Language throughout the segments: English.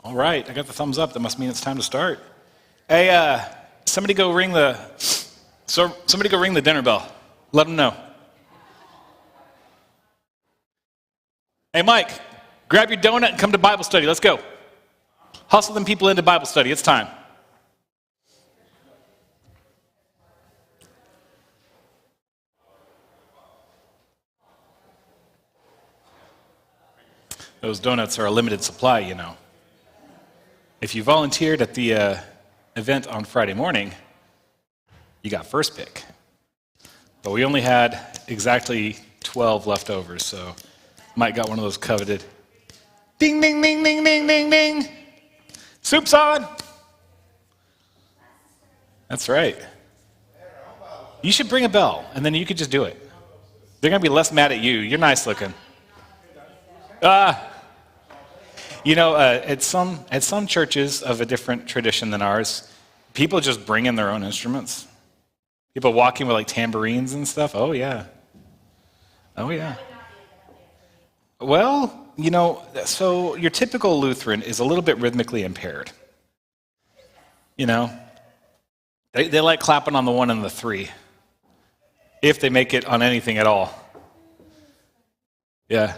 All right, I got the thumbs up. That must mean it's time to start. Hey, somebody go ring the dinner bell. Let them know. Hey, Mike, grab your donut and come to Bible study. Let's go. Hustle them people into Bible study. It's time. Those donuts are a limited supply, you know. If you volunteered at the event on Friday morning, you got first pick. But we only had exactly 12 left over, so Mike got one of those coveted. Ding, ding, ding, ding, ding, ding, ding. Soup's on. That's right. You should bring a bell, and then you could just do it. They're going to be less mad at you. You're nice looking. You know, at some churches of a different tradition than ours, people just bring in their own instruments. People walking with like tambourines and stuff. Oh, yeah. Oh, yeah. Well, you know, so your typical Lutheran is a little bit rhythmically impaired. You know, they like clapping on the 1 and the 3, if they make it on anything at all. Yeah.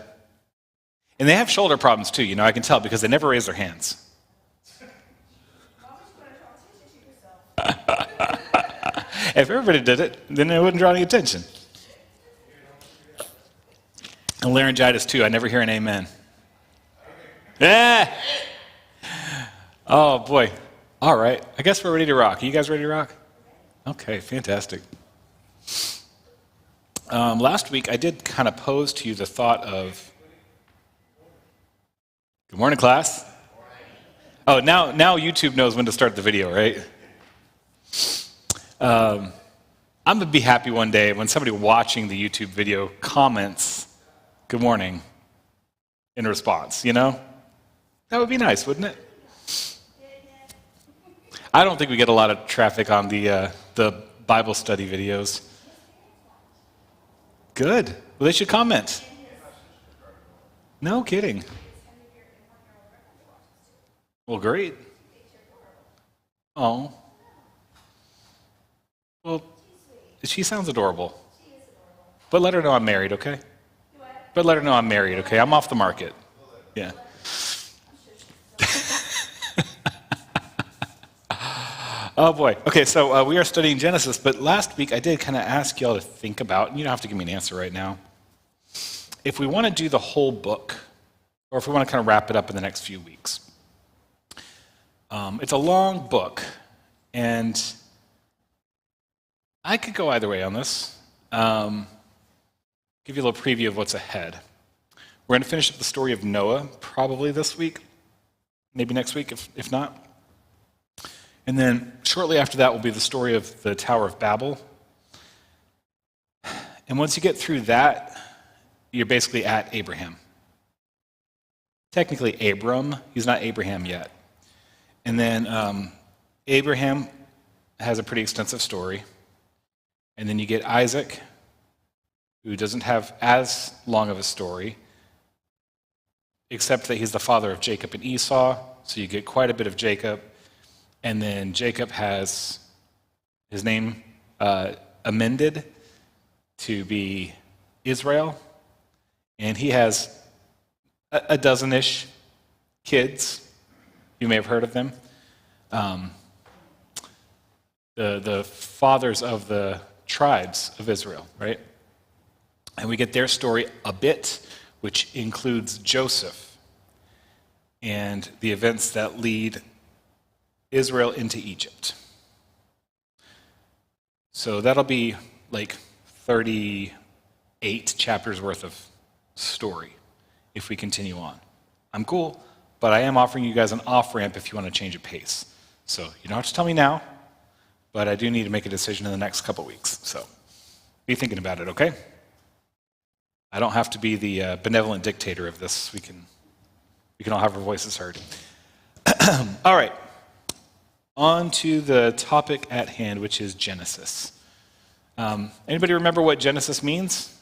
And they have shoulder problems too, you know, I can tell because they never raise their hands. If everybody did it, then it wouldn't draw any attention. And laryngitis too, I never hear an amen. Yeah. Oh boy. All right, I guess we're ready to rock. Are you guys ready to rock? Okay, fantastic. Last week I did kind of pose to you the thought of, good morning, class. Oh, now YouTube knows when to start the video, right? I'm going to be happy one day when somebody watching the YouTube video comments, good morning, in response, you know? That would be nice, wouldn't it? I don't think we get a lot of traffic on the Bible study videos. Good. Well, they should comment. No kidding. Well, great. Oh. Well, she sounds adorable. But let her know I'm married, okay? But let her know I'm married, okay? I'm off the market. Yeah. Oh, boy. Okay, so we are studying Genesis, but last week I did kind of ask y'all to think about, and you don't have to give me an answer right now, if we want to do the whole book, or if we want to kind of wrap it up in the next few weeks. It's a long book, and I could go either way on this. Give you a little preview of what's ahead. We're going to finish up the story of Noah probably this week, maybe next week if not. And then shortly after that will be the story of the Tower of Babel. And once you get through that, you're basically at Abraham. Technically Abram, he's not Abraham yet. And then Abraham has a pretty extensive story. And then you get Isaac, who doesn't have as long of a story, except that he's the father of Jacob and Esau, so you get quite a bit of Jacob. And then Jacob has his name amended to be Israel, and he has a dozen-ish kids. You may have heard of them. The fathers of the tribes of Israel, right? And we get their story a bit, which includes Joseph and the events that lead Israel into Egypt. So that'll be like 38 chapters worth of story if we continue on. I'm cool, but I am offering you guys an off-ramp if you want to change a pace. So you don't have to tell me now, but I do need to make a decision in the next couple weeks. So be thinking about it, okay? I don't have to be the benevolent dictator of this. We can all have our voices heard. All right. On to the topic at hand, which is Genesis. Anybody remember what Genesis means?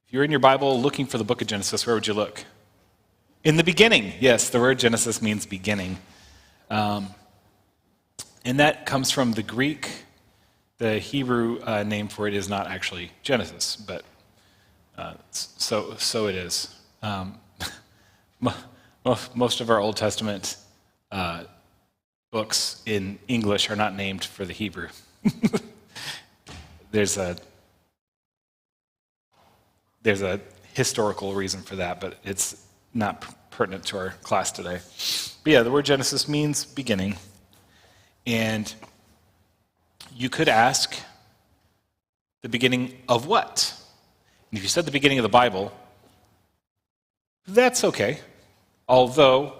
If you're in your Bible looking for the book of Genesis, where would you look? In the beginning. Yes, the word Genesis means beginning. And that comes from the Greek. The Hebrew name for it is not actually Genesis, but so it is. Most of our Old Testament books in English are not named for the Hebrew. There's a historical reason for that, but it's not pertinent to our class today. But yeah, the word Genesis means beginning. And you could ask, the beginning of what? And if you said the beginning of the Bible, that's okay. Although,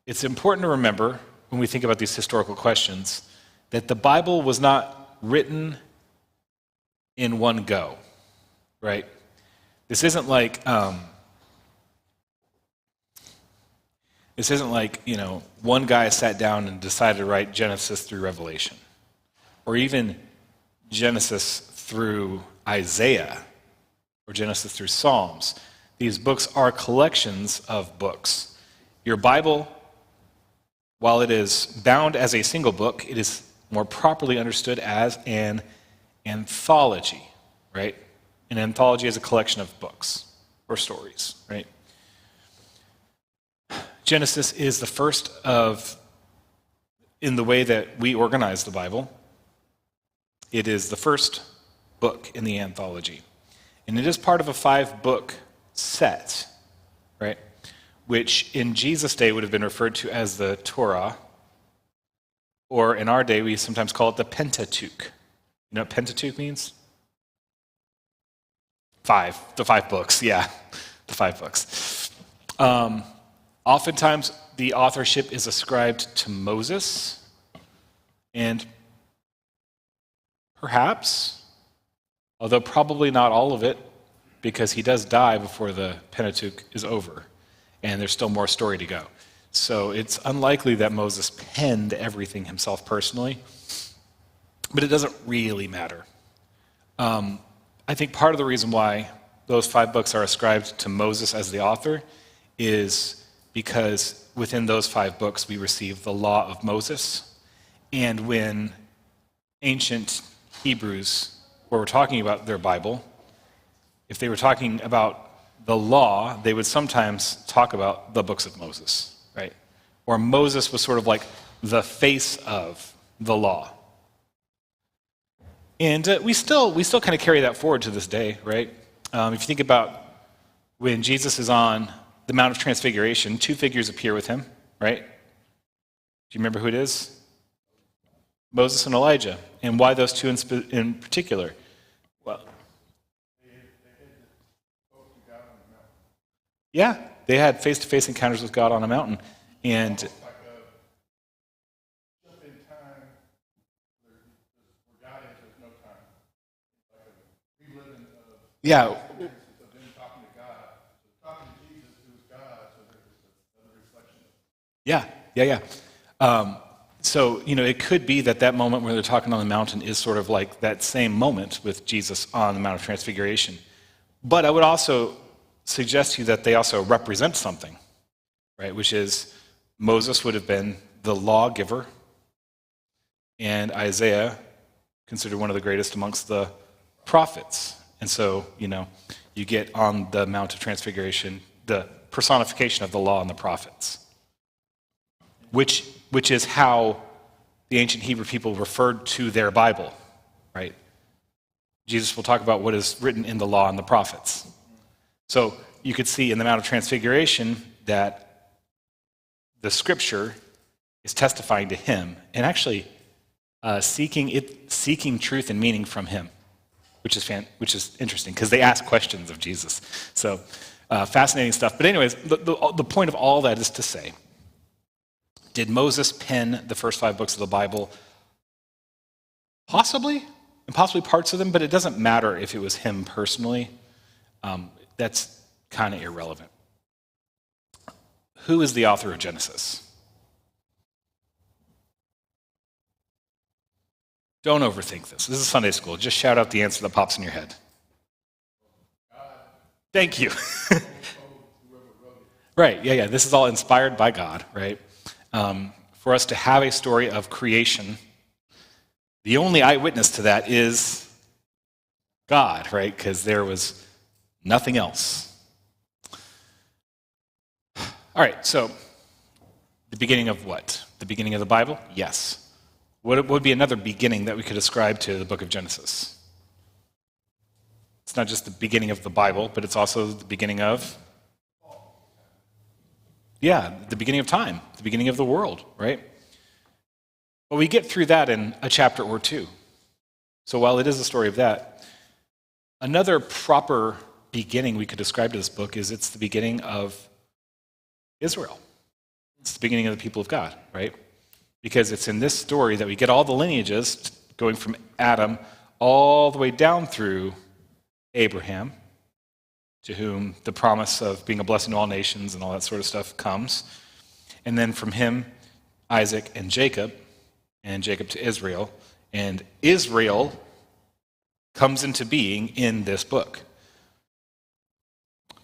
it's important to remember, when we think about these historical questions, that the Bible was not written in one go, right? This isn't like, one guy sat down and decided to write Genesis through Revelation, or even Genesis through Isaiah, or Genesis through Psalms. These books are collections of books. Your Bible, while it is bound as a single book, it is more properly understood as an anthology, right? An anthology is a collection of books or stories, right? Genesis is the first in the way that we organize the Bible, it is the first book in the anthology. And it is part of a 5-book set, right? Which in Jesus' day would have been referred to as the Torah, or in our day we sometimes call it the Pentateuch. You know what Pentateuch means? The 5 books, yeah, the 5 books. Oftentimes, the authorship is ascribed to Moses, and perhaps, although probably not all of it, because he does die before the Pentateuch is over, and there's still more story to go. So it's unlikely that Moses penned everything himself personally, but it doesn't really matter. I think part of the reason why those 5 books are ascribed to Moses as the author is because within those 5 books we receive the law of Moses. And when ancient Hebrews were talking about their Bible, if they were talking about the law, they would sometimes talk about the books of Moses, right? Or Moses was sort of like the face of the law. And we still kind of carry that forward to this day, right? If you think about when Jesus is on the Mount of Transfiguration, 2 figures appear with him, right? Do you remember who it is? Moses and Elijah. And why those 2 in particular? Well, yeah, they had face-to-face encounters with God on a mountain. And yeah. Yeah. So, it could be that moment where they're talking on the mountain is sort of like that same moment with Jesus on the Mount of Transfiguration. But I would also suggest to you that they also represent something, right? Which is Moses would have been the lawgiver, and Isaiah, considered one of the greatest amongst the prophets. And so, you get on the Mount of Transfiguration the personification of the law and the prophets, which is how the ancient Hebrew people referred to their Bible, right? Jesus will talk about what is written in the law and the prophets. So you could see in the Mount of Transfiguration that the Scripture is testifying to him and actually seeking truth and meaning from him, which is interesting because they ask questions of Jesus. So fascinating stuff. But anyways, the point of all that is to say, did Moses pen the first 5 books of the Bible? Possibly, and possibly parts of them, but it doesn't matter if it was him personally. That's kind of irrelevant. Who is the author of Genesis? Don't overthink this. This is Sunday school. Just shout out the answer that pops in your head. Thank you. Right, yeah. This is all inspired by God, right? For us to have a story of creation, the only eyewitness to that is God, right? Because there was nothing else. All right, so the beginning of what? The beginning of the Bible? Yes. What would be another beginning that we could ascribe to the book of Genesis? It's not just the beginning of the Bible, but it's also the beginning of, the beginning of time, the beginning of the world, right? But we get through that in a chapter or two. So while it is a story of that, another proper beginning we could describe to this book is it's the beginning of Israel. It's the beginning of the people of God, right? Because it's in this story that we get all the lineages going from Adam all the way down through Abraham, to whom the promise of being a blessing to all nations and all that sort of stuff comes. And then from him, Isaac and Jacob to Israel. And Israel comes into being in this book.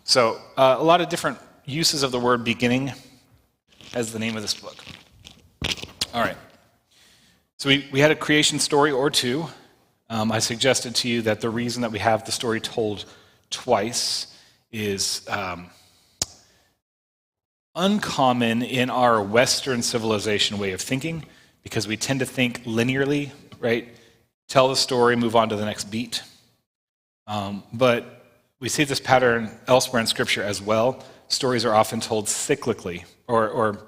So a lot of different uses of the word beginning as the name of this book. All right. So we had a creation story or two. I suggested to you that the reason that we have the story told twice is uncommon in our Western civilization way of thinking, because we tend to think linearly, right? Tell the story, move on to the next beat. But we see this pattern elsewhere in Scripture as well. Stories are often told cyclically, or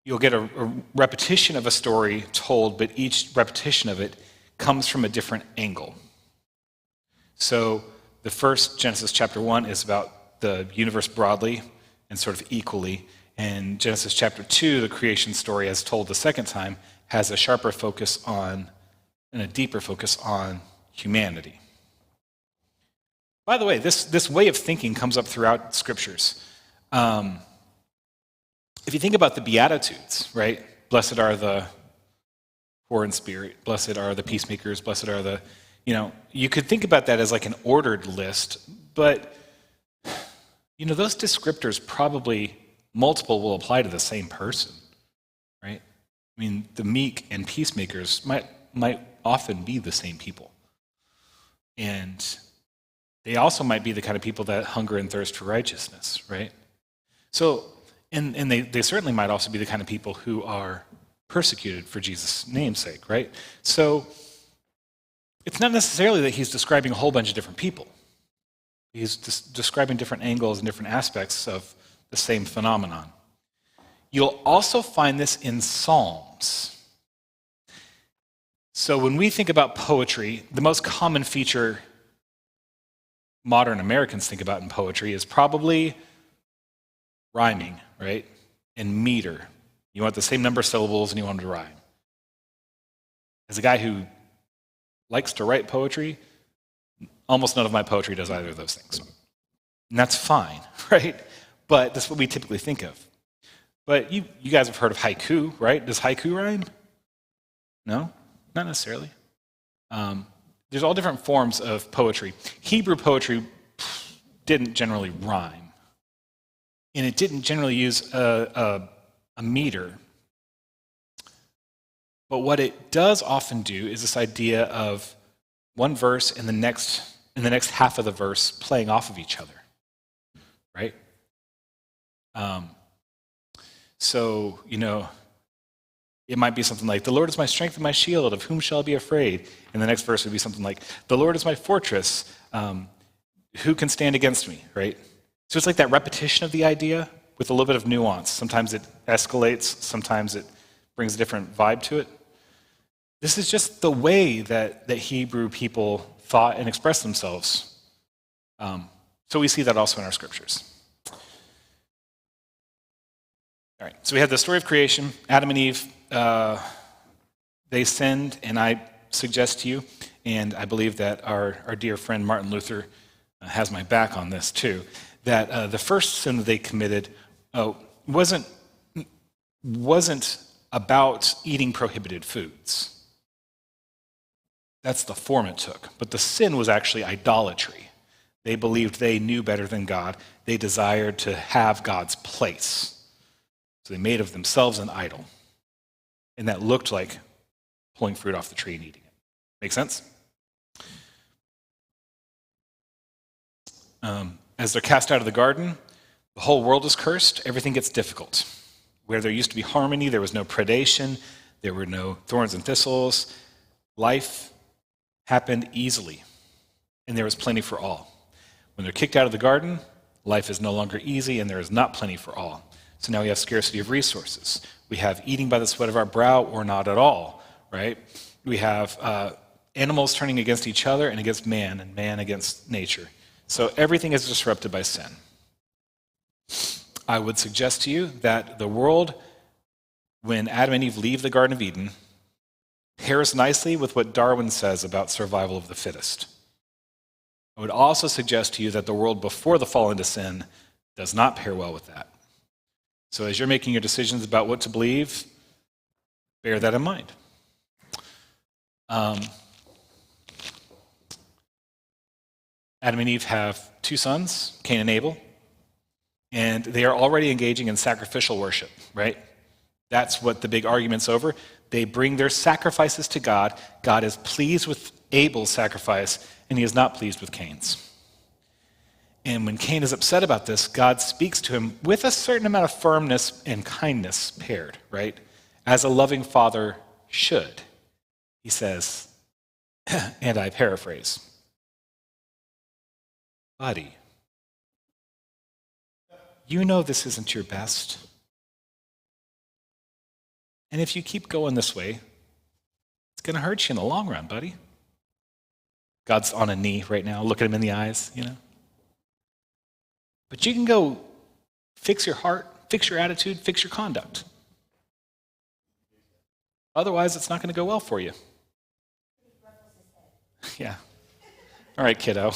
you'll get a repetition of a story told, but each repetition of it comes from a different angle. So the first Genesis chapter 1 is about the universe broadly and sort of equally. And Genesis chapter 2, the creation story as told the second time, has a sharper focus on, and a deeper focus on humanity. By the way, this way of thinking comes up throughout scriptures. If you think about the Beatitudes, right? Blessed are the poor in spirit, blessed are the peacemakers, blessed are the, you could think about that as like an ordered list, but, those descriptors probably multiple will apply to the same person, right? I mean, the meek and peacemakers might often be the same people. And they also might be the kind of people that hunger and thirst for righteousness, right? So, and they certainly might also be the kind of people who are persecuted for Jesus' name's sake, right? So it's not necessarily that he's describing a whole bunch of different people. He's describing different angles and different aspects of the same phenomenon. You'll also find this in Psalms. So when we think about poetry, the most common feature modern Americans think about in poetry is probably rhyming, right? And meter. You want the same number of syllables and you want them to rhyme. As a guy who likes to write poetry, almost none of my poetry does either of those things. And that's fine, right? But that's what we typically think of. But you guys have heard of haiku, right? Does haiku rhyme? No, not necessarily. There's all different forms of poetry. Hebrew poetry didn't generally rhyme. And it didn't generally use a meter. But what it does often do is this idea of one verse and the next half of the verse playing off of each other, right? So, it might be something like, the Lord is my strength and my shield, of whom shall I be afraid? And the next verse would be something like, the Lord is my fortress, who can stand against me, right? So it's like that repetition of the idea with a little bit of nuance. Sometimes it escalates, sometimes it brings a different vibe to it. This is just the way that Hebrew people thought and expressed themselves. So we see that also in our scriptures. All right, so we have the story of creation. Adam and Eve, they sinned, and I suggest to you, and I believe that our dear friend Martin Luther has my back on this too, that the first sin that they committed wasn't about eating prohibited foods. That's the form it took. But the sin was actually idolatry. They believed they knew better than God. They desired to have God's place. So they made of themselves an idol. And that looked like pulling fruit off the tree and eating it. Make sense? As they're cast out of the garden, the whole world is cursed. Everything gets difficult. Where there used to be harmony, there was no predation. There were no thorns and thistles. Life happened easily, and there was plenty for all. When they're kicked out of the garden, life is no longer easy, and there is not plenty for all. So now we have scarcity of resources. We have eating by the sweat of our brow or not at all, right? We have animals turning against each other and against man, and man against nature. So everything is disrupted by sin. I would suggest to you that the world, when Adam and Eve leave the Garden of Eden, pairs nicely with what Darwin says about survival of the fittest. I would also suggest to you that the world before the fall into sin does not pair well with that. So as you're making your decisions about what to believe, bear that in mind. Adam and Eve have 2 sons, Cain and Abel, and they are already engaging in sacrificial worship, right? That's what the big argument's over. They bring their sacrifices to God. God is pleased with Abel's sacrifice, and he is not pleased with Cain's. And when Cain is upset about this, God speaks to him with a certain amount of firmness and kindness paired, right? As a loving father should. He says, and I paraphrase, buddy, you know this isn't your best. And if you keep going this way, it's going to hurt you in the long run, buddy. God's on a knee right now, looking him in the eyes, you know. But you can go fix your heart, fix your attitude, fix your conduct. Otherwise, it's not going to go well for you. Yeah. All right, kiddo.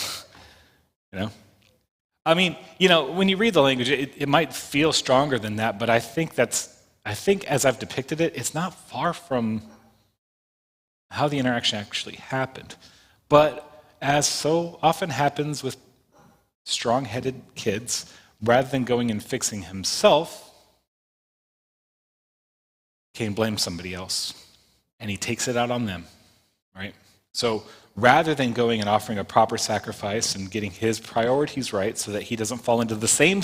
You know? I mean, you know, when you read the language, it might feel stronger than that, but I think as I've depicted it, it's not far from how the interaction actually happened. But as so often happens with strong-headed kids, rather than going and fixing himself, Cain blames somebody else, and he takes it out on them, right? So rather than going and offering a proper sacrifice and getting his priorities right so that he doesn't fall into the same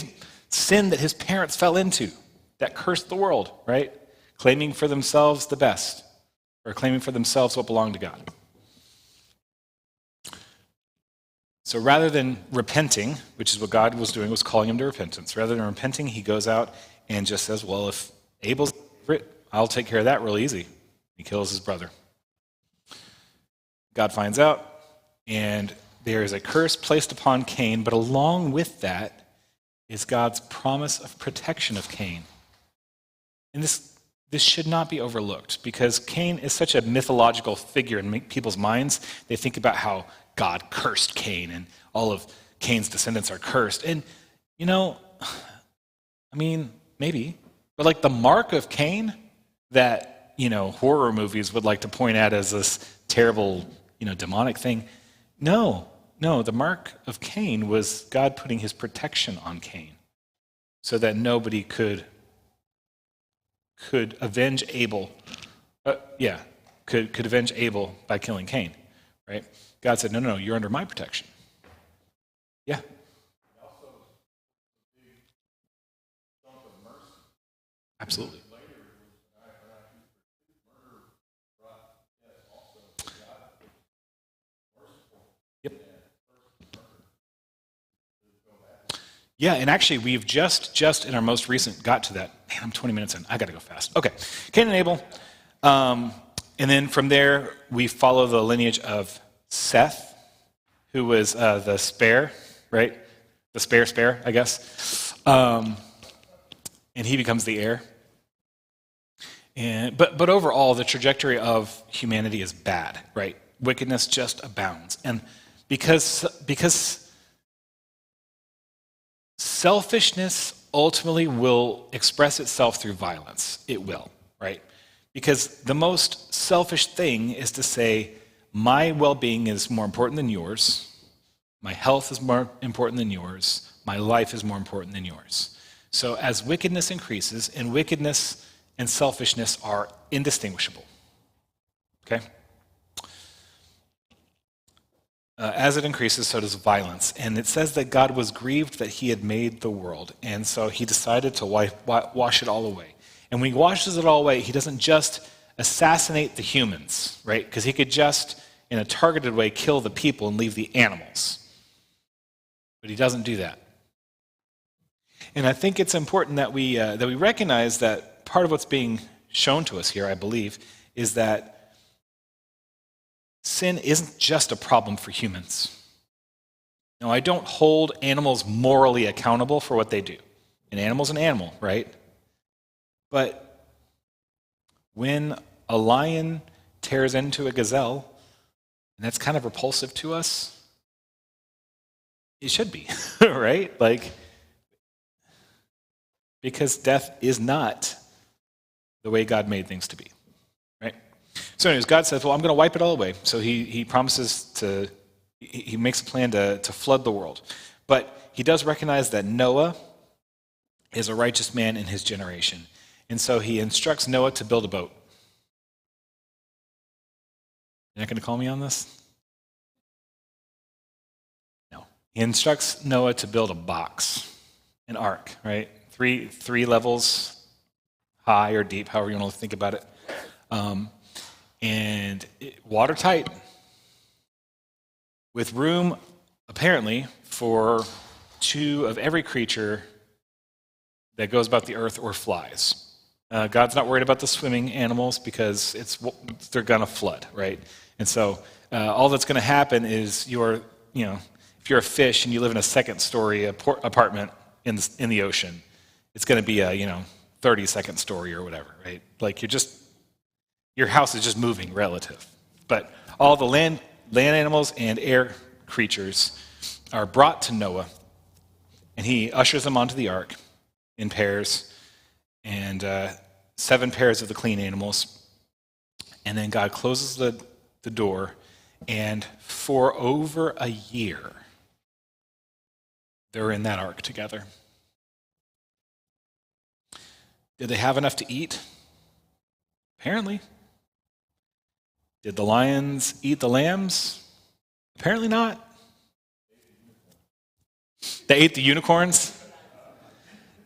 sin that his parents fell into, that cursed the world, right? Claiming for themselves the best, or claiming for themselves what belonged to God. So rather than repenting, which is what God was doing, was calling him to repentance, rather than repenting, he goes out and just says, well, if Abel's favorite, I'll take care of that real easy. He kills his brother. God finds out, and there is a curse placed upon Cain, but along with that is God's promise of protection of Cain. And this should not be overlooked, because Cain is such a mythological figure in people's minds. They think about how God cursed Cain, and all of Cain's descendants are cursed. And, you know, I mean, maybe, but like the mark of Cain that, you know, horror movies would like to point at as this terrible, you know, demonic thing. No, the mark of Cain was God putting his protection on Cain so that nobody could avenge Abel. Could avenge Abel by killing Cain, right? God said, no, you're under my protection. Yeah. Absolutely. Yep. Yeah, and actually we've just in our most recent got to that. Man, I'm 20 minutes in. I got to go fast. Okay. Cain and Abel. And then from there, we follow the lineage of Seth, who was the spare, right? The spare, I guess. And he becomes the heir. But overall, the trajectory of humanity is bad, right? Wickedness just abounds. And because selfishness ultimately will express itself through violence. It will, right? Because the most selfish thing is to say, my well-being is more important than yours. My health is more important than yours. My life is more important than yours. So as wickedness increases, and wickedness and selfishness are indistinguishable, okay? As it increases, so does violence. And it says that God was grieved that he had made the world, and so he decided to wash it all away. And when he washes it all away, he doesn't just assassinate the humans, right? Because he could just, in a targeted way, kill the people and leave the animals. But he doesn't do that. And I think it's important that we recognize that part of what's being shown to us here, I believe, is that sin isn't just a problem for humans. Now, I don't hold animals morally accountable for what they do. An animal's an animal, right? But when a lion tears into a gazelle, and that's kind of repulsive to us, it should be, right? Because death is not the way God made things to be, right? So anyways, God says, well, I'm going to wipe it all away. So he promises he makes a plan to flood the world. But he does recognize that Noah is a righteous man in his generation. And so he instructs Noah to build a boat. You're not going to call me on this? No. He instructs Noah to build a box, an ark, right? Three levels high or deep, however you want to think about it. And watertight, with room, apparently, for 2 of every creature that goes about the earth or flies. God's not worried about the swimming animals because they're going to flood, right? And so all that's going to happen is if you're a fish and you live in a second-story apartment in the ocean, it's going to be a 32nd story or whatever, right? Like your house is just moving relative. But all the land animals and air creatures are brought to Noah, and he ushers them onto the ark in pairs, and 7 pairs of the clean animals. And then God closes the door, and for over a year, they're in that ark together. Did they have enough to eat? Apparently. Did the lions eat the lambs? Apparently not. They ate the unicorns?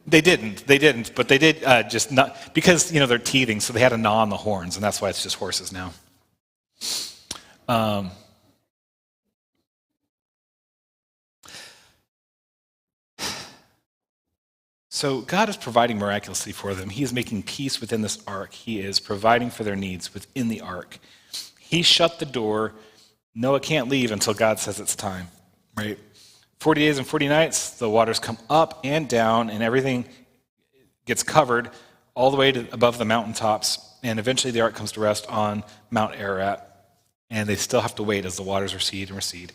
They didn't, but they did just not, because, they're teething, so they had a gnaw on the horns, and that's why it's just horses now. So God is providing miraculously for them. He is making peace within this ark. He is providing for their needs within the ark. He shut the door. Noah can't leave until God says it's time, right? 40 days and 40 nights, the waters come up and down, and everything gets covered all the way to above the mountaintops, and eventually the ark comes to rest on Mount Ararat, and they still have to wait as the waters recede and recede.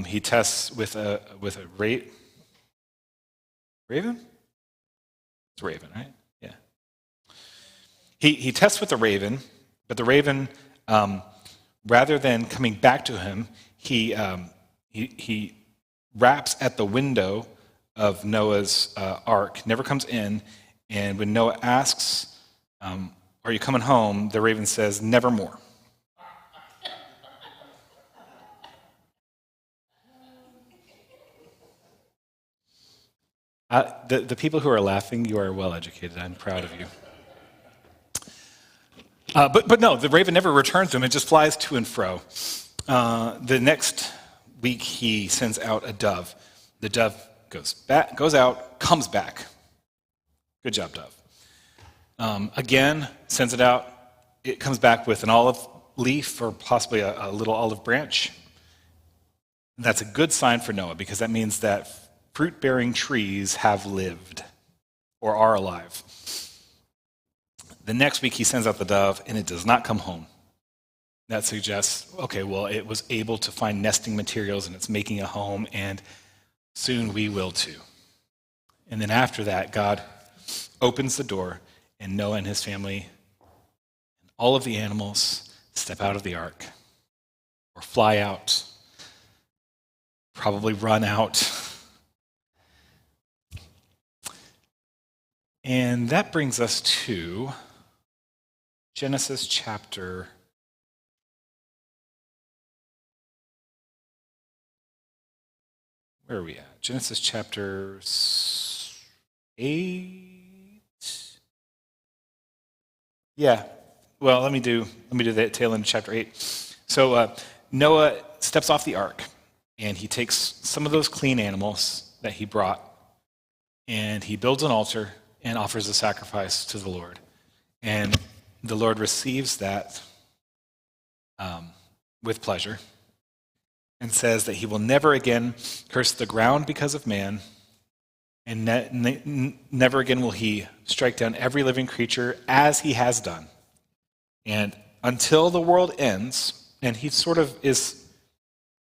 He tests with a raven? It's a raven, right? Yeah. He tests with the raven, but the raven, rather than coming back to him, he raps at the window of Noah's ark, never comes in, and when Noah asks, are you coming home, the raven says, nevermore. The people who are laughing, you are well educated. I'm proud of you. But no, the raven never returns to him. It just flies to and fro. The next week, he sends out a dove. The dove goes out, comes back. Good job, dove. Again, sends it out. It comes back with an olive leaf or possibly a little olive branch. And that's a good sign for Noah, because that means that fruit-bearing trees have lived or are alive. The next week he sends out the dove, and it does not come home. That suggests, okay, well, it was able to find nesting materials, and it's making a home, and soon we will too. And then after that, God opens the door, and Noah and his family and all of the animals step out of the ark or fly out. probably run out. And that brings us to Genesis chapter 8. Yeah. Well, let me do the tail end of chapter 8. So Noah steps off the ark, and he takes some of those clean animals that he brought, and he builds an altar and offers a sacrifice to the Lord. And the Lord receives that with pleasure and says that he will never again curse the ground because of man, and never again will he strike down every living creature as he has done. And until the world ends, and he sort of is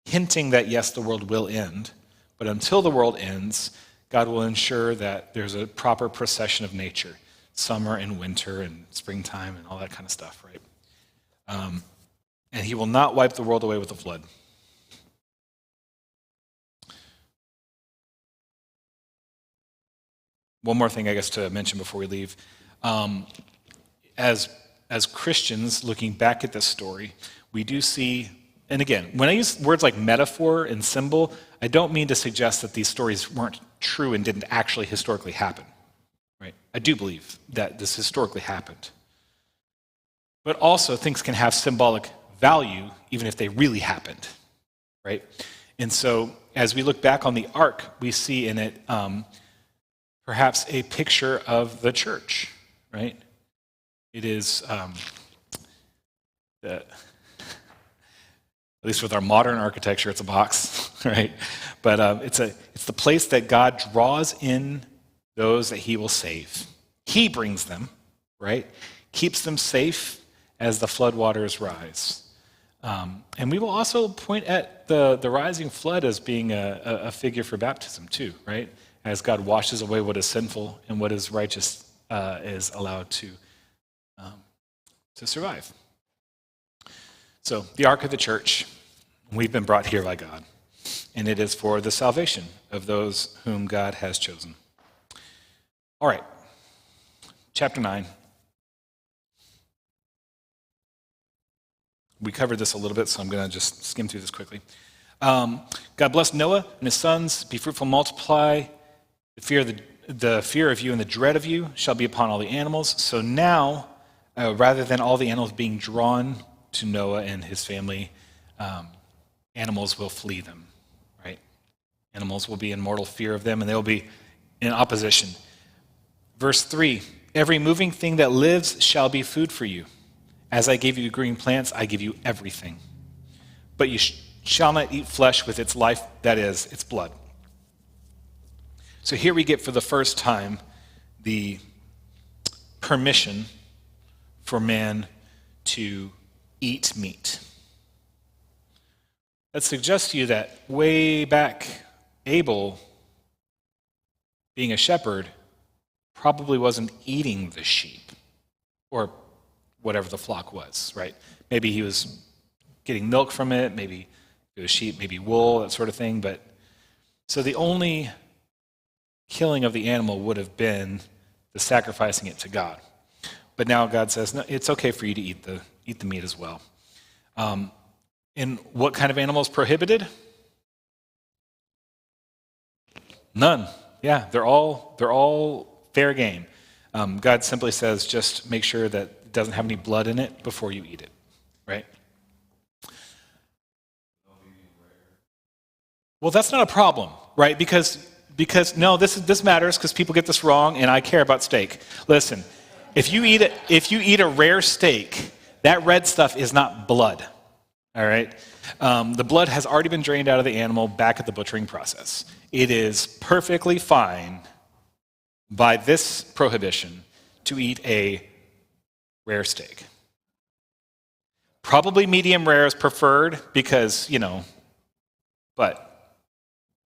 hinting that yes, the world will end, but until the world ends, God will ensure that there's a proper procession of nature, summer and winter and springtime and all that kind of stuff, right? And he will not wipe the world away with a flood. One more thing, I guess, to mention before we leave. As Christians, looking back at this story, we do see, and again, when I use words like metaphor and symbol, I don't mean to suggest that these stories weren't true and didn't actually historically happen. Right? I do believe that this historically happened. But also, things can have symbolic value even if they really happened. Right? And so, as we look back on the ark, we see in it perhaps a picture of the church. Right? It is, at least with our modern architecture, it's a box, right? But it's the place that God draws in those that he will save. He brings them, right? Keeps them safe as the floodwaters rise. And we will also point at the rising flood as being a figure for baptism too, right? As God washes away what is sinful and what is righteous is allowed to survive. So the ark of the church, we've been brought here by God, and it is for the salvation of those whom God has chosen. All right, chapter 9. We covered this a little bit, so I'm going to just skim through this quickly. God blessed Noah and his sons. Be fruitful, multiply. The fear of you and the dread of you shall be upon all the animals. So now, rather than all the animals being drawn to Noah and his family, animals will flee them, right? Animals will be in mortal fear of them, and they will be in opposition. Verse 3, every moving thing that lives shall be food for you. As I gave you green plants, I give you everything. But you shall not eat flesh with its life, that is, its blood. So here we get for the first time the permission for man to eat meat. That suggests to you that way back, Abel, being a shepherd, probably wasn't eating the sheep or whatever the flock was, right? Maybe he was getting milk from it, maybe it was sheep, maybe wool, that sort of thing. But so the only killing of the animal would have been the sacrificing it to God. But now God says, no, it's okay for you to eat the meat as well. And what kind of animal is prohibited? None. Yeah, they're all fair game. God simply says, just make sure that it doesn't have any blood in it before you eat it, right? Well, that's not a problem, right? Because no, this matters because people get this wrong, and I care about steak. Listen, if you eat a rare steak, that red stuff is not blood. All right? The blood has already been drained out of the animal back at the butchering process. It is perfectly fine by this prohibition to eat a rare steak. Probably medium rare is preferred because, but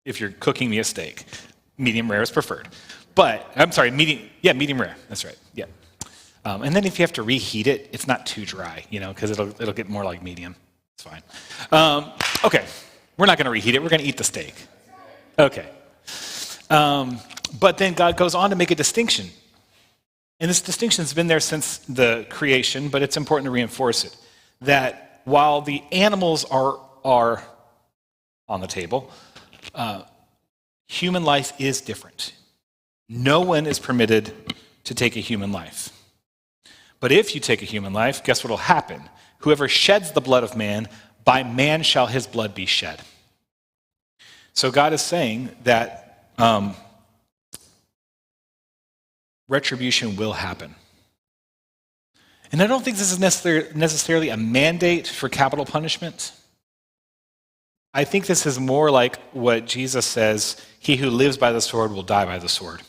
if you're cooking me a steak, medium rare is preferred. But, I'm sorry, medium rare. That's right, yeah. And then if you have to reheat it, it's not too dry, because it'll get more like medium. It's fine. Okay, We're not going to reheat it. We're going to eat the steak. Okay. But then God goes on to make a distinction. And this distinction has been there since the creation, but it's important to reinforce it. That while the animals are on the table, human life is different. No one is permitted to take a human life. But if you take a human life, guess what will happen? Whoever sheds the blood of man, by man shall his blood be shed. So God is saying that retribution will happen. And I don't think this is necessarily a mandate for capital punishment. I think this is more like what Jesus says, he who lives by the sword will die by the sword.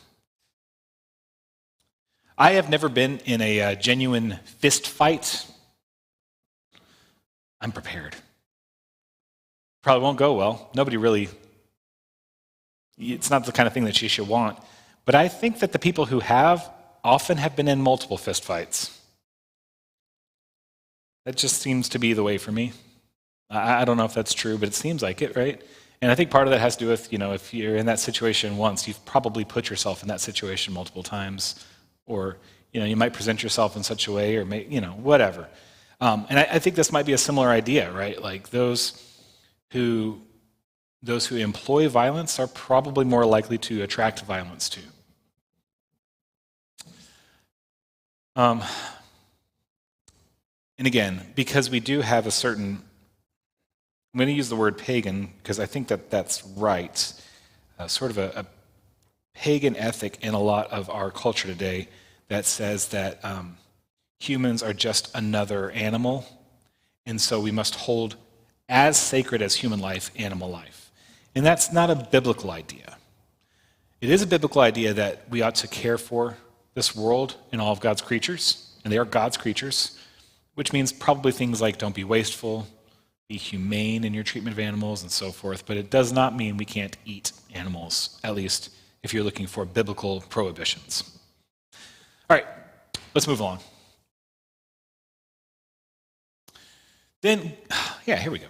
I have never been in a genuine fist fight. I'm prepared. Probably won't go well. Nobody really, it's not the kind of thing that you should want. But I think that the people who have often have been in multiple fist fights. That just seems to be the way for me. I don't know if that's true, but it seems like it, right? And I think part of that has to do with, if you're in that situation once, you've probably put yourself in that situation multiple times. Or, you might present yourself in such a way, or, whatever. And I think this might be a similar idea, right? Like those who employ violence are probably more likely to attract violence too. And again, because we do have a certain, I'm going to use the word pagan because I think that that's right, sort of a pagan ethic in a lot of our culture today that says that humans are just another animal, and so we must hold as sacred as human life, animal life. And that's not a biblical idea. It is a biblical idea that we ought to care for this world and all of God's creatures, and they are God's creatures, which means probably things like don't be wasteful, be humane in your treatment of animals, and so forth, but it does not mean we can't eat animals, at least if you're looking for biblical prohibitions. All right, let's move along. Then, here we go.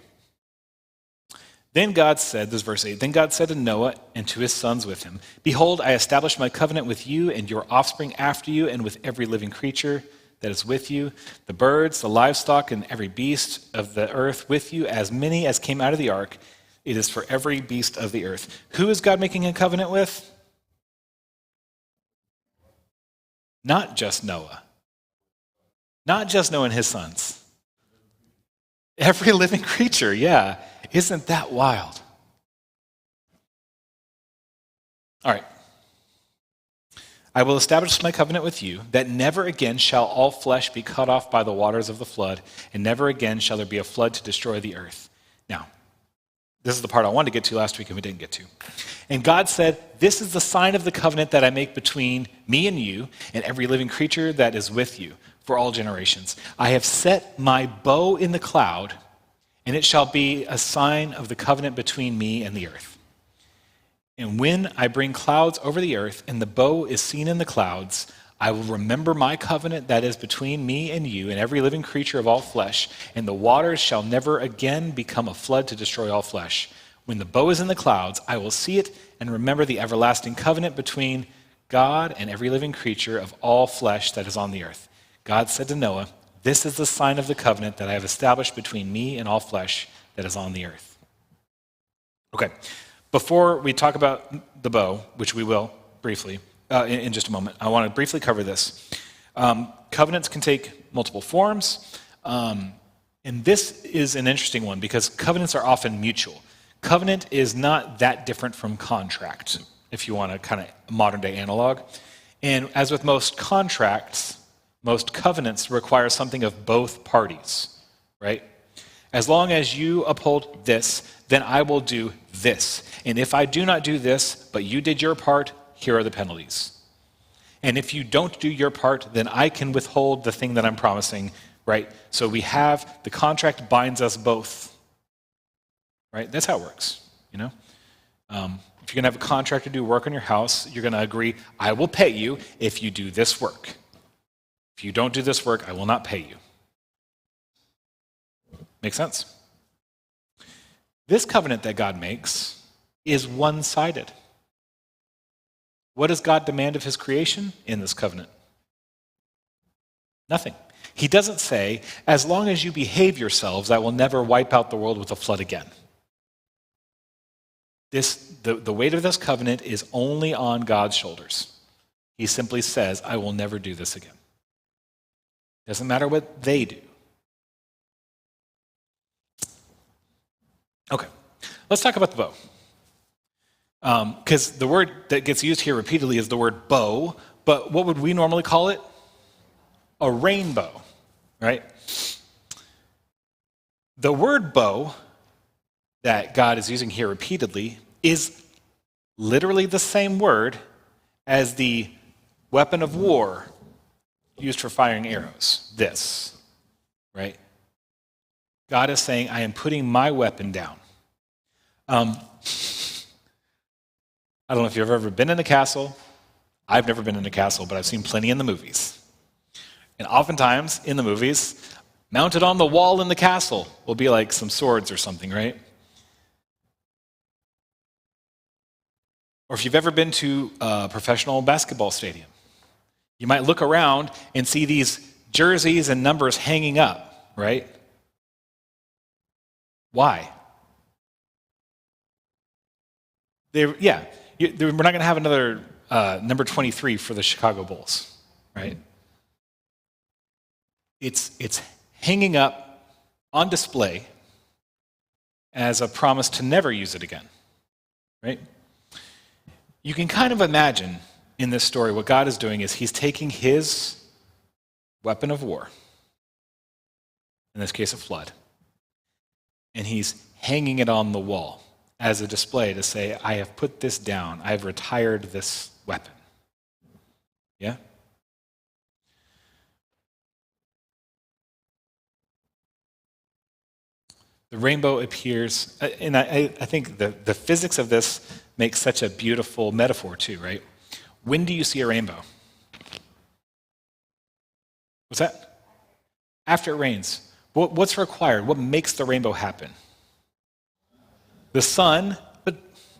Then God said, this is verse 8, then God said to Noah and to his sons with him, behold, I establish my covenant with you and your offspring after you and with every living creature that is with you, the birds, the livestock, and every beast of the earth with you, as many as came out of the ark. It is for every beast of the earth. Who is God making a covenant with? Not just Noah. Not just Noah and his sons. Every living creature, yeah. Isn't that wild? All right. I will establish my covenant with you, that never again shall all flesh be cut off by the waters of the flood, and never again shall there be a flood to destroy the earth. Now, this is the part I wanted to get to last week and we didn't get to. And God said, this is the sign of the covenant that I make between me and you and every living creature that is with you for all generations. I have set my bow in the cloud, and it shall be a sign of the covenant between me and the earth. And when I bring clouds over the earth and the bow is seen in the clouds, I will remember my covenant that is between me and you and every living creature of all flesh, and the waters shall never again become a flood to destroy all flesh. When the bow is in the clouds, I will see it and remember the everlasting covenant between God and every living creature of all flesh that is on the earth. God said to Noah, this is the sign of the covenant that I have established between me and all flesh that is on the earth. Okay, before we talk about the bow, which we will briefly, in just a moment, I want to briefly cover this. Covenants can take multiple forms, and this is an interesting one because covenants are often mutual. Covenant is not that different from contract, if you want a kind of modern day analog. And as with most contracts, most covenants require something of both parties, right? As long as you uphold this, then I will do this. And if I do not do this, but you did your part, here are the penalties. And if you don't do your part, then I can withhold the thing that I'm promising, right? So we have, the contract binds us both, right? That's how it works, you know? If you're going to have a contractor do work on your house, you're going to agree, I will pay you if you do this work. If you don't do this work, I will not pay you. Make sense? This covenant that God makes is one-sided. What does God demand of his creation in this covenant? Nothing. He doesn't say, as long as you behave yourselves, I will never wipe out the world with a flood again. The weight of this covenant is only on God's shoulders. He simply says, I will never do this again. Doesn't matter what they do. Okay, let's talk about the bow. Because the word that gets used here repeatedly is the word bow, but what would we normally call it? A rainbow, right? The word bow that God is using here repeatedly is literally the same word as the weapon of war used for firing arrows, this, right? God is saying, I am putting my weapon down. I don't know if you've ever been in a castle. I've never been in a castle, but I've seen plenty in the movies. And oftentimes, in the movies, mounted on the wall in the castle will be like some swords or something, right? Or if you've ever been to a professional basketball stadium, you might look around and see these jerseys and numbers hanging up, right? Why? We're not going to have another number 23 for the Chicago Bulls, right? It's hanging up on display as a promise to never use it again, right? You can kind of imagine in this story what God is doing is he's taking his weapon of war, in this case a flood, and he's hanging it on the wall as a display to say, I have put this down. I have retired this weapon. Yeah? The rainbow appears, and I think the physics of this makes such a beautiful metaphor too, right? When do you see a rainbow? What's that? After it rains. What's required? What makes the rainbow happen? The sun, but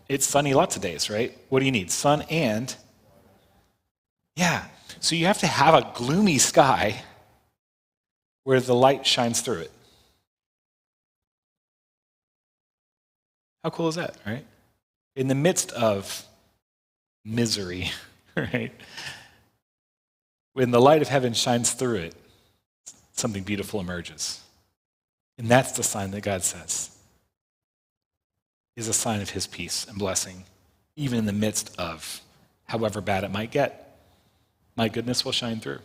it's sunny lots of days, right? What do you need? Sun and, yeah. So you have to have a gloomy sky where the light shines through it. How cool is that, right? In the midst of misery, right? When the light of heaven shines through it, something beautiful emerges. And that's the sign that God says is a sign of his peace and blessing, even in the midst of however bad it might get. My goodness will shine through.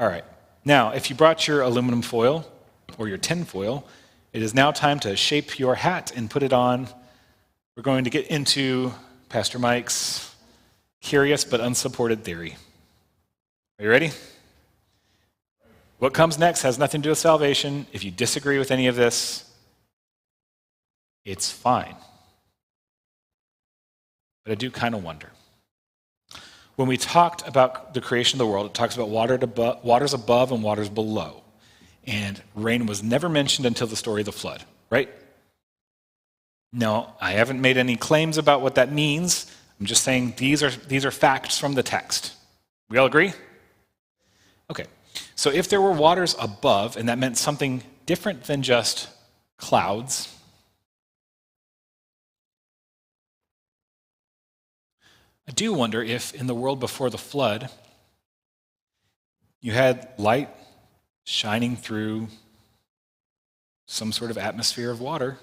All right. Now, if you brought your aluminum foil or your tin foil, it is now time to shape your hat and put it on. We're going to get into Pastor Mike's curious but unsupported theory. Are you ready? What comes next has nothing to do with salvation. If you disagree with any of this, it's fine. But I do kind of wonder. When we talked about the creation of the world, it talks about waters above and waters below. And rain was never mentioned until the story of the flood, right? No, I haven't made any claims about what that means. I'm just saying these are facts from the text. We all agree? Okay. So if there were waters above, and that meant something different than just clouds, I do wonder if in the world before the flood, you had light shining through some sort of atmosphere of water,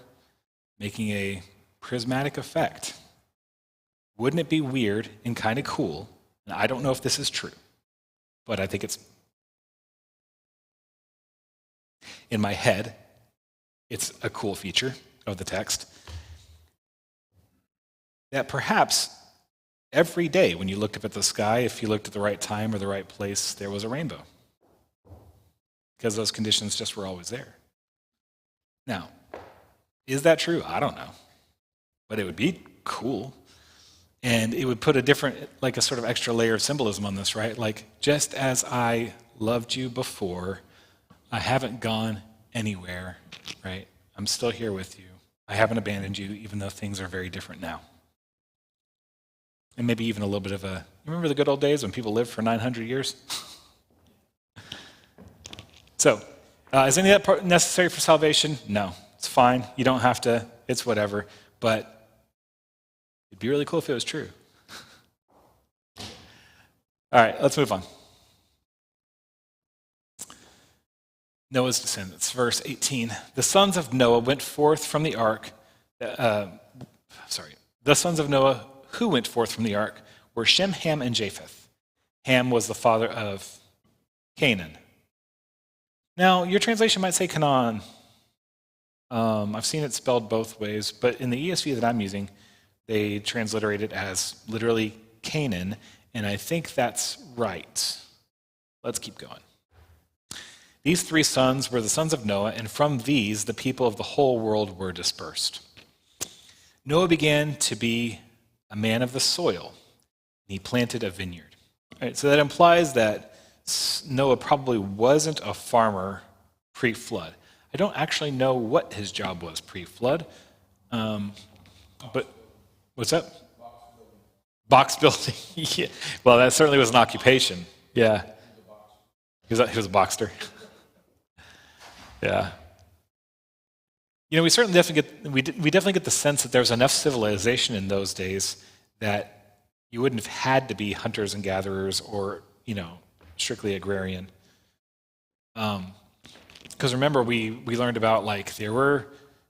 making a prismatic effect. Wouldn't it be weird and kind of cool? And I don't know if this is true, but I think it's in my head, it's a cool feature of the text. That perhaps every day when you looked up at the sky, if you looked at the right time or the right place, there was a rainbow. Because those conditions just were always there. Now, is that true? I don't know. But it would be cool. And it would put a sort of extra layer of symbolism on this, right? Like, just as I loved you before, I haven't gone anywhere, right? I'm still here with you. I haven't abandoned you, even though things are very different now. And maybe even a little bit of a, remember the good old days when people lived for 900 years? So, is any of that part necessary for salvation? No. It's fine. You don't have to. It's whatever. But it'd be really cool if it was true. All right, let's move on. Noah's descendants, verse 18. The sons of Noah went forth from the ark. The sons of Noah who went forth from the ark were Shem, Ham, and Japheth. Ham was the father of Canaan. Now, your translation might say Canaan. I've seen it spelled both ways, but in the ESV that I'm using, they transliterate it as literally Canaan, and I think that's right. Let's keep going. These three sons were the sons of Noah, and from these the people of the whole world were dispersed. Noah began to be a man of the soil, and he planted a vineyard. All right, so that implies that Noah probably wasn't a farmer pre-flood. I don't actually know what his job was pre-flood, but what's that? Box building. Yeah. Well, that certainly was an occupation. Yeah, he was a boxer. Yeah. You know, we definitely get the sense that there was enough civilization in those days that you wouldn't have had to be hunters and gatherers or, strictly agrarian. Because remember, we learned about, there were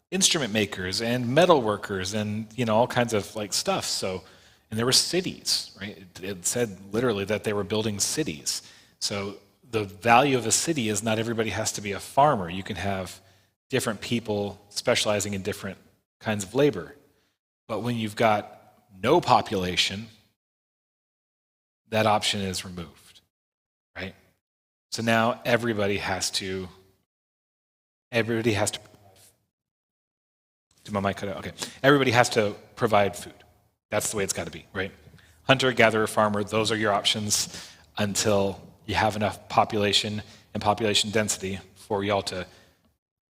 instrument makers and metal workers and, all kinds of, stuff. So, and there were cities, right? It said literally that they were building cities. So the value of a city is not everybody has to be a farmer. You can have different people specializing in different kinds of labor. But when you've got no population, that option is removed, right? So now everybody has to did my mic cut out? Okay. Everybody has to provide food. That's the way it's got to be, right? Hunter, gatherer, farmer, those are your options until you have enough population and population density for y'all to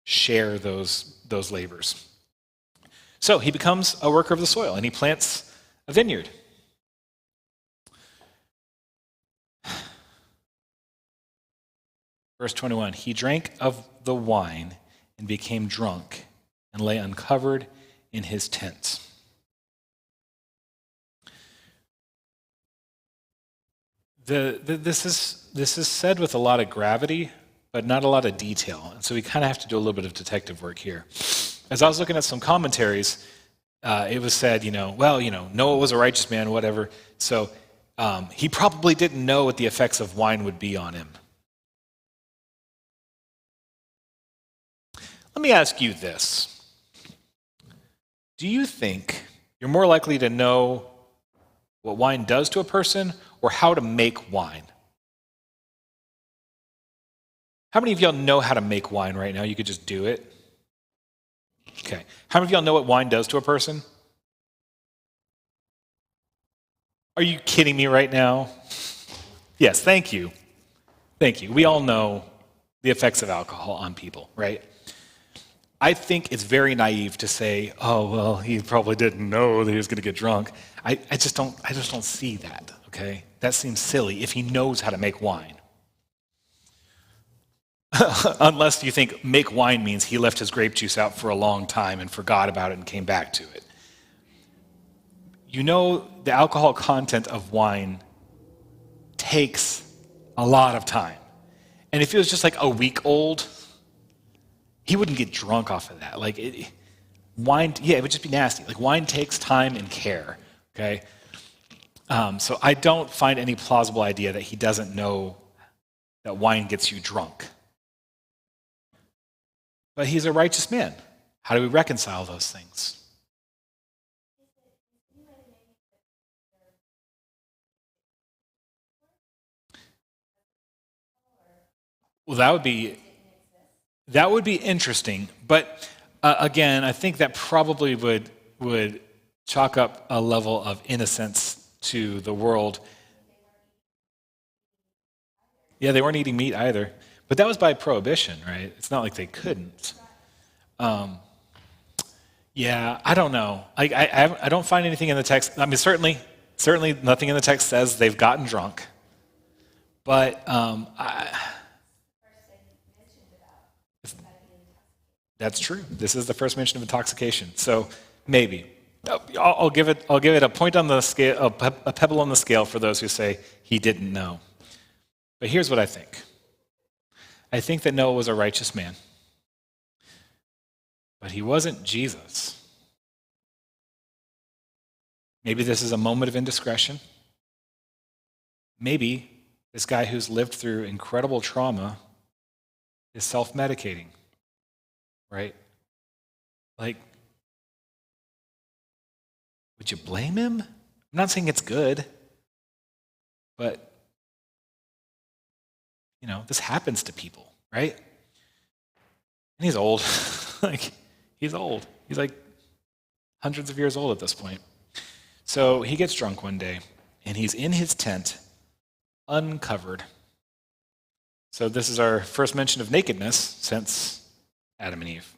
share those labors. So he becomes a worker of the soil, and he plants a vineyard. Verse 21, he drank of the wine and became drunk and lay uncovered in his tent. This is said with a lot of gravity, but not a lot of detail. And so we kind of have to do a little bit of detective work here. As I was looking at some commentaries, it was said, Noah was a righteous man, whatever. So he probably didn't know what the effects of wine would be on him. Let me ask you this. Do you think you're more likely to know what wine does to a person or how to make wine? How many of y'all know how to make wine right now? You could just do it. Okay. How many of y'all know what wine does to a person? Are you kidding me right now? Yes, thank you. Thank you. We all know the effects of alcohol on people, right? I think it's very naive to say, oh, well, he probably didn't know that he was going to get drunk. I just don't see that, okay? That seems silly if he knows how to make wine. Unless you think make wine means he left his grape juice out for a long time and forgot about it and came back to it. The alcohol content of wine takes a lot of time. And if it was just like a week old, he wouldn't get drunk off of that. Wine, it would just be nasty. Wine takes time and care, okay? So I don't find any plausible idea that he doesn't know that wine gets you drunk. But he's a righteous man. How do we reconcile those things? Well, that would be interesting. But again, I think that probably would chalk up a level of innocence to the world. Yeah, they weren't eating meat either. But that was by prohibition, right? It's not like they couldn't. Yeah, I don't know. I don't find anything in the text. I mean, certainly nothing in the text says they've gotten drunk. But that's true. This is the first mention of intoxication. So maybe. I'll give it a point on the scale, a pebble on the scale for those who say he didn't know. But here's what I think. I think that Noah was a righteous man. But he wasn't Jesus. Maybe this is a moment of indiscretion. Maybe this guy who's lived through incredible trauma is self-medicating, right? Like, would you blame him? I'm not saying it's good, but, this happens to people, right? And he's old. He's old. He's like hundreds of years old at this point. So he gets drunk one day, and he's in his tent, uncovered. So this is our first mention of nakedness since Adam and Eve.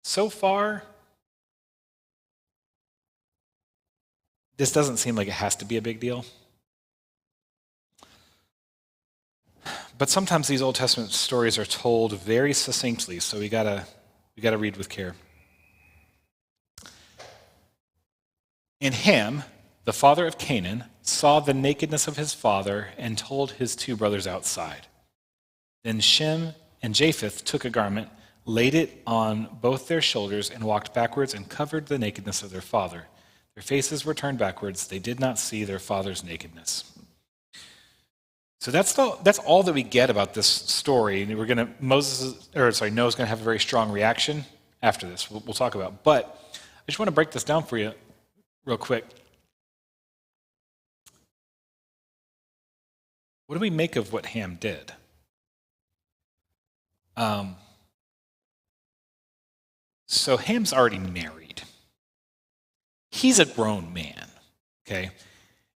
So far, this doesn't seem like it has to be a big deal. But sometimes these Old Testament stories are told very succinctly, so we gotta read with care. And Ham, the father of Canaan, saw the nakedness of his father and told his two brothers outside. Then Shem and Japheth took a garment, laid it on both their shoulders, and walked backwards and covered the nakedness of their father. Their faces were turned backwards. They did not see their father's nakedness. So that's all that we get about this story. And Noah's going to have a very strong reaction after this. We'll talk about. But I just want to break this down for you real quick. What do we make of what Ham did? So Ham's already married. He's a grown man, okay?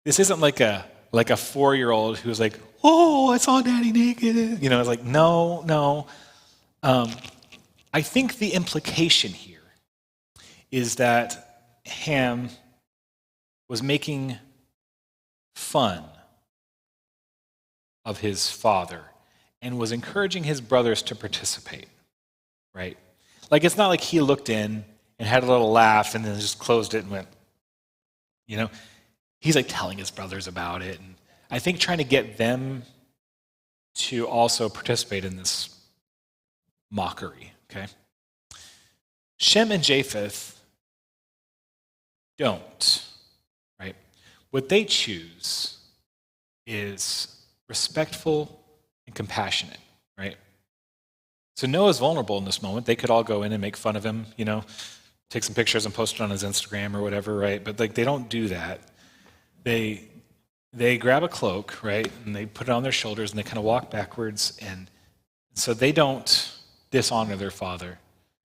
This isn't like a 4-year-old who's like, oh, I saw daddy naked. It's like, no. I think the implication here is that Ham was making fun of his father and was encouraging his brothers to participate, right? Like, it's not like he looked in and had a little laugh and then just closed it and went, He's like telling his brothers about it. And I think trying to get them to also participate in this mockery, okay? Shem and Japheth don't, right? What they choose is respectful and compassionate, right? So Noah's vulnerable in this moment. They could all go in and make fun of him, take some pictures and post it on his Instagram or whatever, right? But they don't do that. They grab a cloak, right, and they put it on their shoulders and they kind of walk backwards, and so they don't dishonor their father,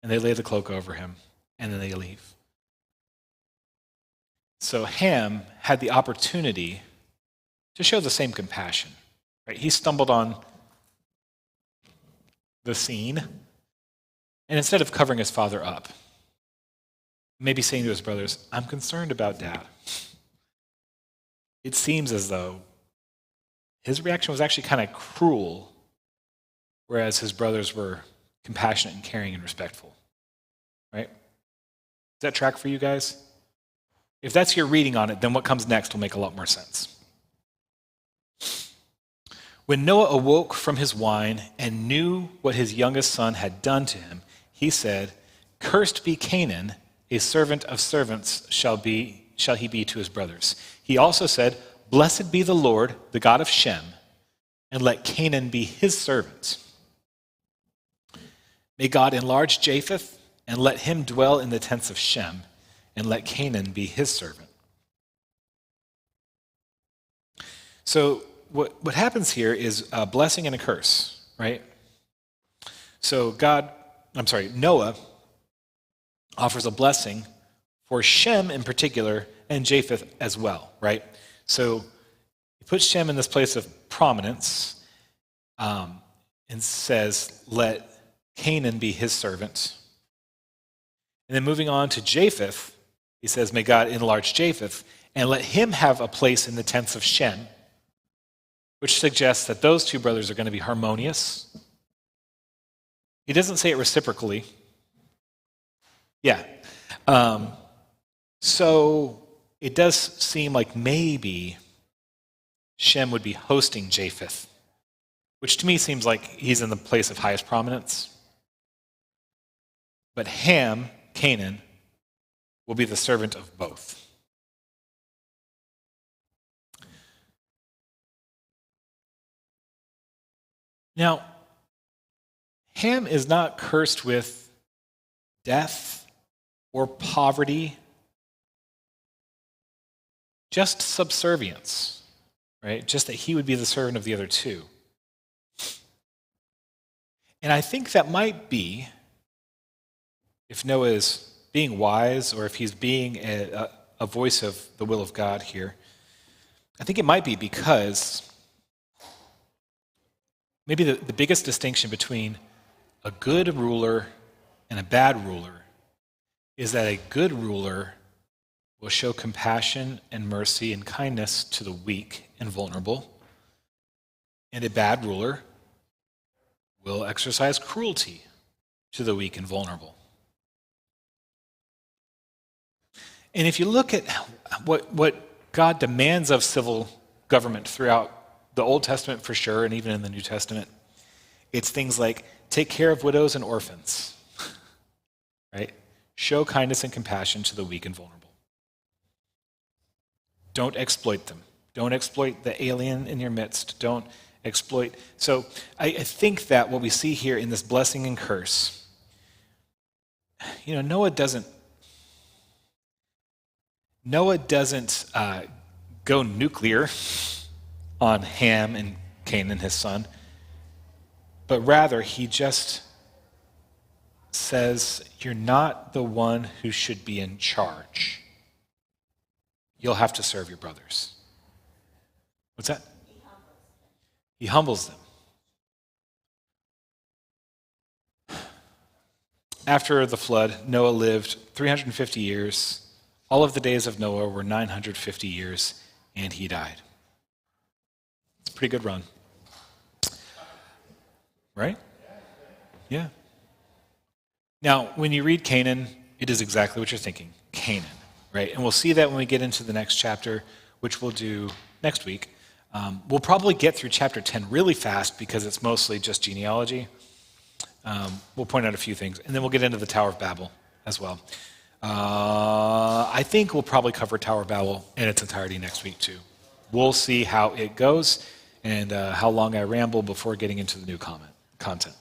and they lay the cloak over him, and then they leave. So Ham had the opportunity to show the same compassion, right? He stumbled on the scene, and instead of covering his father up, maybe saying to his brothers, I'm concerned about Dad. It seems as though his reaction was actually kind of cruel, whereas his brothers were compassionate and caring and respectful, right? Does that track for you guys? If that's your reading on it, then what comes next will make a lot more sense. When Noah awoke from his wine and knew what his youngest son had done to him, he said, Cursed be Canaan, a servant of servants shall he be to his brothers. He also said, Blessed be the Lord, the God of Shem, and let Canaan be his servant. May God enlarge Japheth, and let him dwell in the tents of Shem, and let Canaan be his servant. So what happens here is a blessing and a curse, right? So Noah offers a blessing for Shem in particular and Japheth as well, right? So puts Shem in this place of prominence and says, let Canaan be his servant. And then moving on to Japheth, he says, may God enlarge Japheth and let him have a place in the tents of Shem, which suggests that those two brothers are going to be harmonious. He doesn't say it reciprocally. Yeah. So it does seem like maybe Shem would be hosting Japheth, which to me seems like he's in the place of highest prominence. But Ham, Canaan, will be the servant of both. Now, Ham is not cursed with death or poverty, just subservience, right? Just that he would be the servant of the other two. And I think that might be, if Noah is being wise or if he's being a voice of the will of God here, I think it might be because maybe the biggest distinction between a good ruler and a bad ruler is that a good ruler will show compassion and mercy and kindness to the weak and vulnerable, and a bad ruler will exercise cruelty to the weak and vulnerable. And if you look at what God demands of civil government throughout the Old Testament for sure, and even in the New Testament, it's things like take care of widows and orphans, right? Show kindness and compassion to the weak and vulnerable. Don't exploit them. Don't exploit the alien in your midst. Don't exploit. So I think that what we see here in this blessing and curse, Noah doesn't go nuclear on Ham and Canaan, his son, but rather he just says, you're not the one who should be in charge. You'll have to serve your brothers. What's that? He humbles them. After the flood, Noah lived 350 years. All of the days of Noah were 950 years, and he died. It's a pretty good run. Right? Yeah. Now, when you read Canaan, it is exactly what you're thinking. Canaan, right? And we'll see that when we get into the next chapter, which we'll do next week. We'll probably get through chapter 10 really fast because it's mostly just genealogy. We'll point out a few things, and then we'll get into the Tower of Babel as well. I think we'll probably cover Tower of Babel in its entirety next week too. We'll see how it goes and how long I ramble before getting into the new content.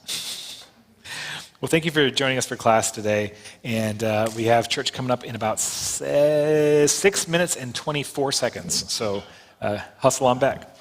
Well, thank you for joining us for class today. And we have church coming up in about 6 minutes and 24 seconds. So hustle on back.